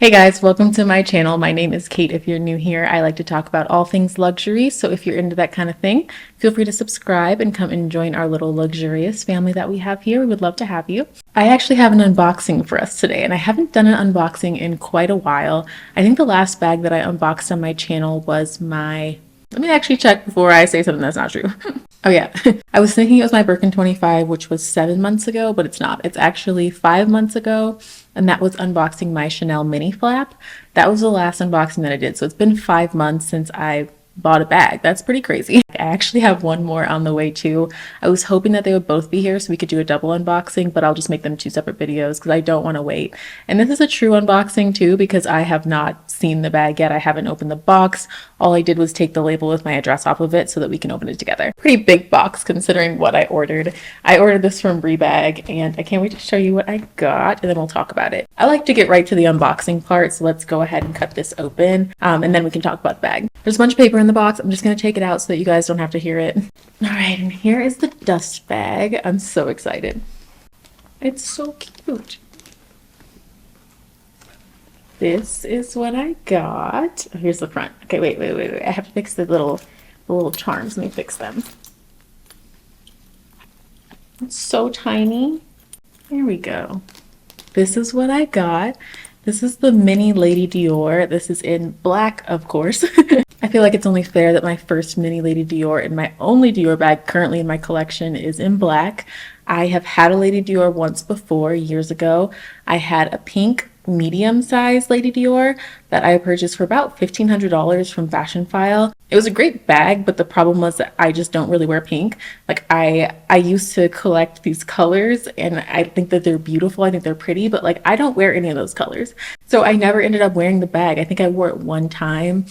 Hey guys, welcome to my channel. My name is Kate. If you're new here, I like to talk about all things luxury. So if you're into that kind of thing, feel free to subscribe and come and join our little luxurious family that we have here. We would love to have you. I actually have an unboxing for us today, and I haven't done an unboxing in quite a while. I think the last bag that I unboxed on my channel was let me actually check before I say something that's not true. Oh yeah, I was thinking it was my Birkin 25, which was 7 months ago, but it's not. It's actually 5 months ago, and that was unboxing my Chanel mini flap. That was the last unboxing that I did, so it's been 5 months since I bought a bag. That's pretty crazy. I actually have one more on the way too. I was hoping that they would both be here so we could do a double unboxing, but I'll just make them two separate videos because I don't want to wait. And this is a true unboxing too because I have not seen the bag yet. I haven't opened the box. All I did was take the label with my address off of it so that we can open it together. Pretty big box considering what I ordered. I ordered this from Rebag and I can't wait to show you what I got and then we'll talk about it. I like to get right to the unboxing part, so let's go ahead and cut this open and then we can talk about the bag. There's a bunch of paper in the box. I'm just going to take it out so that you guys don't have to hear it. All right, and here is the dust bag. I'm so excited. It's so cute. This is what I got. Oh, here's the front. Okay, wait. I have to fix the little charms. Let me fix them. It's so tiny. Here we go. This is what I got. This is the mini Lady Dior. This is in black, of course. I feel like it's only fair that my first mini Lady Dior and my only Dior bag currently in my collection is in black. I have had a Lady Dior once before, years ago. I had a pink medium-sized Lady Dior that I purchased for about $1,500 from FASHIONPHILE. It was a great bag, but the problem was that I just don't really wear pink. Like I used to collect these colors and I think that they're beautiful. I think they're pretty, but like I don't wear any of those colors. So I never ended up wearing the bag. I think I wore it one time.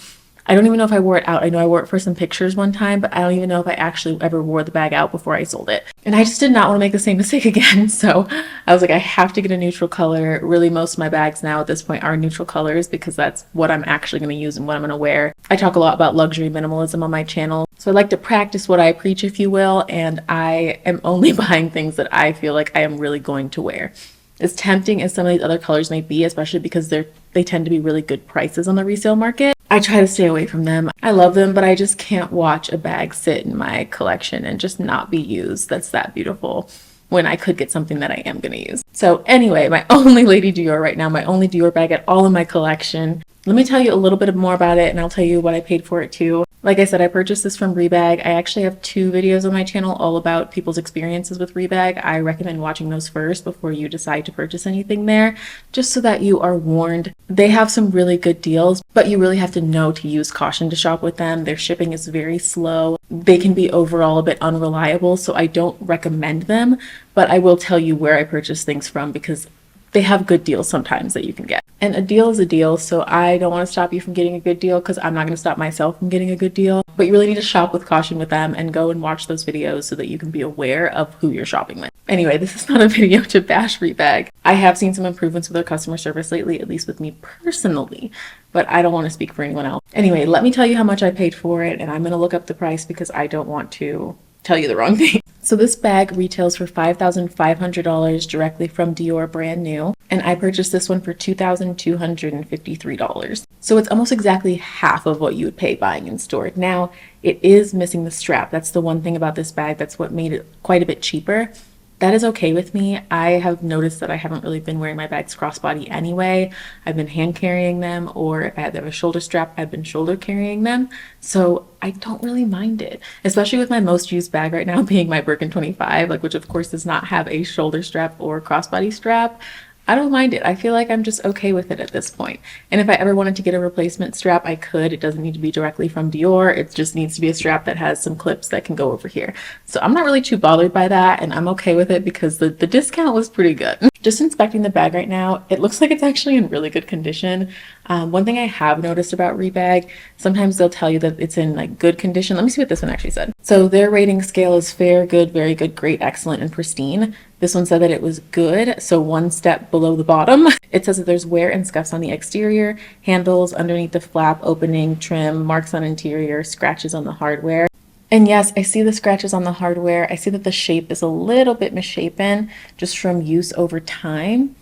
I don't even know if I wore it out. I know I wore it for some pictures one time, but I don't even know if I actually ever wore the bag out before I sold it. And I just did not want to make the same mistake again. So I was like, I have to get a neutral color. Really, most of my bags now at this point are neutral colors because that's what I'm actually going to use and what I'm going to wear. I talk a lot about luxury minimalism on my channel. So I like to practice what I preach, if you will, and I am only buying things that I feel like I am really going to wear. As tempting as some of these other colors may be, especially because they tend to be really good prices on the resale market, I try to stay away from them. I love them, but I just can't watch a bag sit in my collection and just not be used. That's that beautiful when I could get something that I am going to use. So anyway, my only Lady Dior right now, my only Dior bag at all in my collection. Let me tell you a little bit more about it and I'll tell you what I paid for it too. Like I said, I purchased this from Rebag. I actually have 2 videos on my channel all about people's experiences with Rebag. I recommend watching those first before you decide to purchase anything there, just so that you are warned. They have some really good deals, but you really have to know to use caution to shop with them. Their shipping is very slow. They can be overall a bit unreliable, so I don't recommend them, but I will tell you where I purchase things from because they have good deals sometimes that you can get. And a deal is a deal, so I don't want to stop you from getting a good deal because I'm not going to stop myself from getting a good deal. But you really need to shop with caution with them and go and watch those videos so that you can be aware of who you're shopping with. Anyway, this is not a video to bash Rebag. I have seen some improvements with their customer service lately, at least with me personally, but I don't want to speak for anyone else. Anyway, let me tell you how much I paid for it, and I'm going to look up the price because I don't want to tell you the wrong thing. So this bag retails for $5,500 directly from Dior, brand new, and I purchased this one for $2,253. So it's almost exactly half of what you would pay buying in store. Now, it is missing the strap. That's the one thing about this bag that's what made it quite a bit cheaper. That is okay with me. I have noticed that I haven't really been wearing my bags crossbody anyway. I've been hand carrying them, or if I have a shoulder strap, I've been shoulder carrying them. So I don't really mind it, especially with my most used bag right now being my Birkin 25, which of course does not have a shoulder strap or crossbody strap. I don't mind it. I feel like I'm just okay with it at this point. And if I ever wanted to get a replacement strap, I could. It doesn't need to be directly from Dior. It just needs to be a strap that has some clips that can go over here. So I'm not really too bothered by that, and I'm okay with it because the discount was pretty good. Just inspecting the bag right now, it looks like it's actually in really good condition. One thing I have noticed about Rebag, sometimes they'll tell you that it's in good condition. Let me see what this one actually said. So their rating scale is fair, good, very good, great, excellent, and pristine. This one said that it was good, so one step below the bottom. It says that there's wear and scuffs on the exterior, handles underneath the flap, opening, trim, marks on interior, scratches on the hardware. And yes, I see the scratches on the hardware. I see that the shape is a little bit misshapen just from use over time.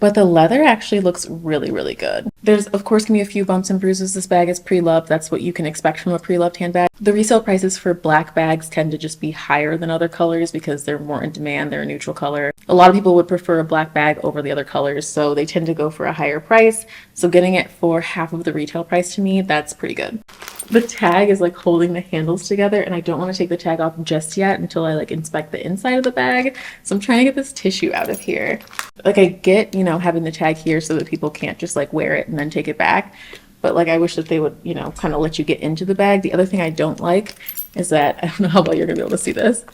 but the leather actually looks really, really good. There's of course gonna be a few bumps and bruises. This bag is pre-loved. That's what you can expect from a pre-loved handbag. The resale prices for black bags tend to just be higher than other colors because they're more in demand. They're a neutral color. A lot of people would prefer a black bag over the other colors, so they tend to go for a higher price. So getting it for half of the retail price, to me, that's pretty good. The tag is like holding the handles together, and I don't want to take the tag off just yet until I like inspect the inside of the bag. So I'm trying to get this tissue out of here. Like I get, you know, having the tag here so that people can't just like wear it and then take it back. But like I wish that they would, you know, kind of let you get into the bag. The other thing I don't like is that, I don't know how well you're gonna be able to see this.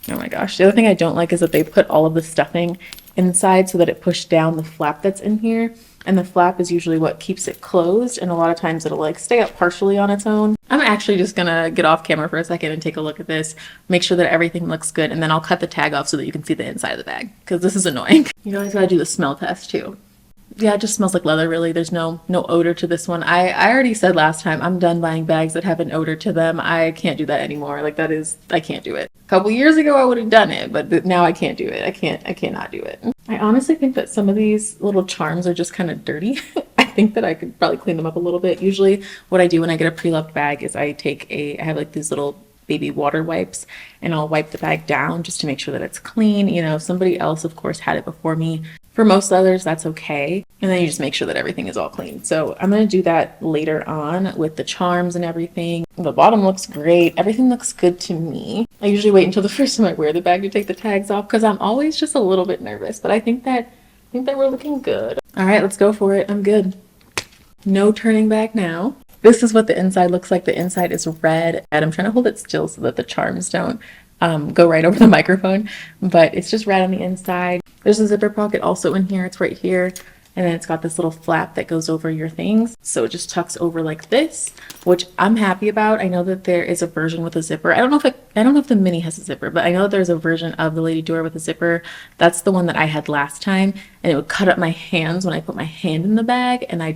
Oh my gosh. The other thing I don't like is that they put all of the stuffing inside so that it pushed down the flap that's in here. And the flap is usually what keeps it closed, and a lot of times it'll like stay up partially on its own. I'm actually just gonna get off camera for a second and take a look at this, make sure that everything looks good, and then I'll cut the tag off so that you can see the inside of the bag, because this is annoying. You always gotta do the smell test too. Yeah, it just smells like leather, really. There's no odor to this one. I already said last time, I'm done buying bags that have an odor to them. I can't do that anymore. Like that is, I can't do it. A couple years ago I would have done it, but now I can't do it. I cannot do it. I honestly think that some of these little charms are just kind of dirty. I think that I could probably clean them up a little bit. Usually what I do when I get a pre-loved bag is I have like these little baby water wipes, and I'll wipe the bag down just to make sure that it's clean. You know, somebody else of course had it before me. For most leathers, that's okay. And then you just make sure that everything is all clean. So I'm going to do that later on with the charms and everything. The bottom looks great. Everything looks good to me. I usually wait until the first time I wear the bag to take the tags off because I'm always just a little bit nervous. But I think that we're looking good. All right, let's go for it. I'm good. No turning back now. This is what the inside looks like. The inside is red, and I'm trying to hold it still so that the charms don't go right over the microphone, but it's just red on the inside. There's a zipper pocket also in here. It's right here. And then it's got this little flap that goes over your things. So it just tucks over like this, which I'm happy about. I know that there is a version with a zipper. I don't know if the mini has a zipper, but I know that there's a version of the Lady Dior with a zipper. That's the one that I had last time, and it would cut up my hands when I put my hand in the bag, and I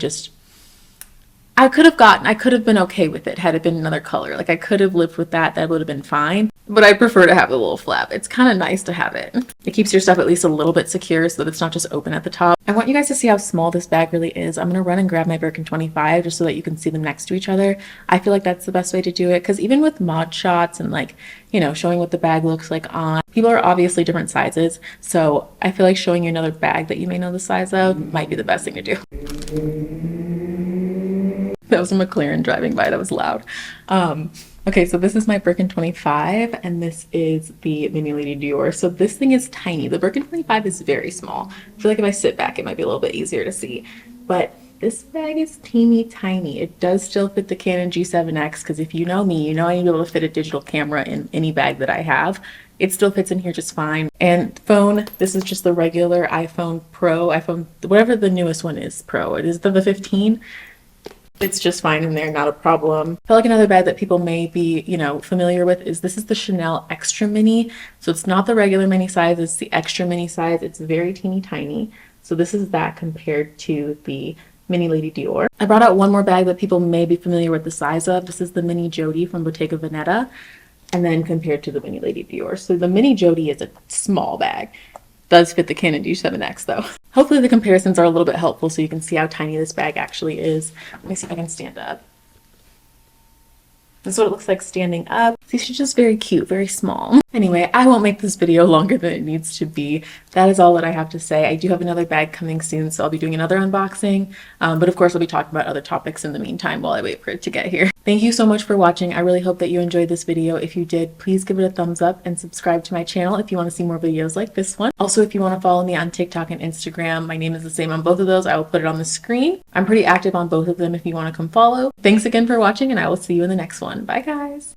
could have been okay with it had it been another color. Like I could have lived with that. That would have been fine. But I prefer to have the little flap. It's kind of nice to have it. It keeps your stuff at least a little bit secure so that it's not just open at the top. I want you guys to see how small this bag really is. I'm going to run and grab my Birkin 25 just so that you can see them next to each other. I feel like that's the best way to do it, because even with mod shots and like, you know, showing what the bag looks like on, people are obviously different sizes. So I feel like showing you another bag that you may know the size of might be the best thing to do. That was a McLaren driving by. That was loud. Okay, so this is my Birkin 25, and this is the Mini Lady Dior. So this thing is tiny. The Birkin 25 is very small. I feel like if I sit back, it might be a little bit easier to see. But this bag is teeny tiny. It does still fit the Canon G7X, because if you know me, you know I need to be able to fit a digital camera in any bag that I have. It still fits in here just fine. And phone, this is just the regular iPhone Pro, whatever the newest one is, Pro. It is the 15. It's just fine in there, not a problem. I feel like another bag that people may be, you know, familiar with is this is the Chanel Extra Mini. So it's not the regular mini size, it's the extra mini size. It's very teeny tiny. So this is that compared to the Mini Lady Dior. I brought out one more bag that people may be familiar with the size of. This is the Mini Jody from Bottega Veneta. And then compared to the Mini Lady Dior. So the Mini Jody is a small bag. Does fit the Canon G7X though. Hopefully the comparisons are a little bit helpful so you can see how tiny this bag actually is. Let me see if I can stand up. This is what it looks like standing up. These are just very cute, very small. Anyway, I won't make this video longer than it needs to be. That is all that I have to say. I do have another bag coming soon, so I'll be doing another unboxing. But of course, I'll be talking about other topics in the meantime while I wait for it to get here. Thank you so much for watching. I really hope that you enjoyed this video. If you did, please give it a thumbs up and subscribe to my channel if you want to see more videos like this one. Also, if you want to follow me on TikTok and Instagram, my name is the same on both of those. I will put it on the screen. I'm pretty active on both of them if you want to come follow. Thanks again for watching, and I will see you in the next one. Bye, guys.